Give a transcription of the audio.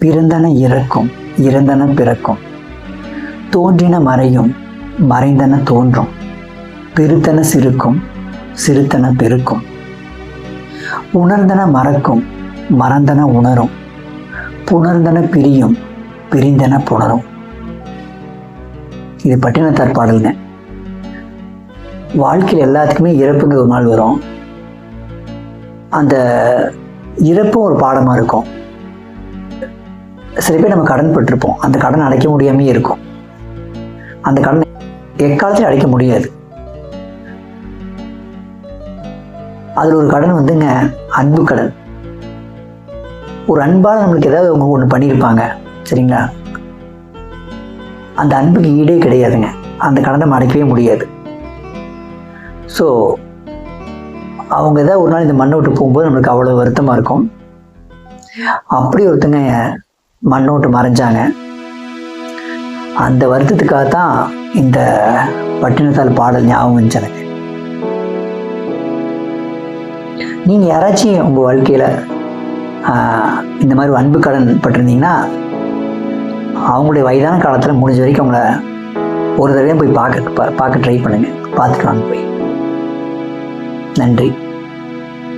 பிறந்தன இறக்கும், இறந்தன பிறக்கும். தோன்றின மறையும், மறைந்தன தோன்றும். பெருத்தன சிறுக்கும், சிறுத்தன பெருக்கும். உணர்ந்தன மறக்கும், மறந்தன உணரும். புணர்ந்தன பிரியும், பிரிந்தன புணரும். இது பட்டினத்தார் பாடலுங்க. வாழ்க்கையில் எல்லாத்துக்குமே இறப்புங்க ஒரு நாள் வரும். அந்த இறப்பும் ஒரு பாடமாக இருக்கும். சில பேர் நம்ம கடன் பட்டிருப்போம், அந்த கடன் அடைக்க முடியாமே இருக்கும். அந்த கடன் எக்காலத்திலும் அடைக்க முடியாது. அதில் ஒரு கடன் வந்துங்க அன்பு கடன். ஒரு அன்பால் நம்மளுக்கு ஏதாவது அவங்க ஒன்று பண்ணியிருப்பாங்க, சரிங்களா? அந்த அன்புக்கு ஈடே கிடையாதுங்க. அந்த கடனை நம்ம அடைக்கவே முடியாது. ஸோ அவங்க ஏதாவது ஒரு நாள் இந்த மண்ணை விட்டு போகும்போது நம்மளுக்கு அவ்வளோ வருத்தமாக இருக்கும். அப்படி ஒருத்தங்க மண்ணை விட்டு மறைஞ்சாங்க. அந்த வருத்தத்துக்காக தான் இந்த பட்டினத்தார் பாடல் ஞாபகம் வந்துச்சு எனக்கு. நீங்கள் யாராச்சும் உங்கள் வாழ்க்கையில் இந்த மாதிரி அன்பு கடன் பட்டிருந்தீங்கன்னா அவங்களுடைய வயதான காலத்தில் முடிஞ்ச வரைக்கும் அவங்கள ஒரு தடவையும் போய் பார்க்க ட்ரை பண்ணுங்கள். பார்த்துட்டு வாங்க போய். நன்றி.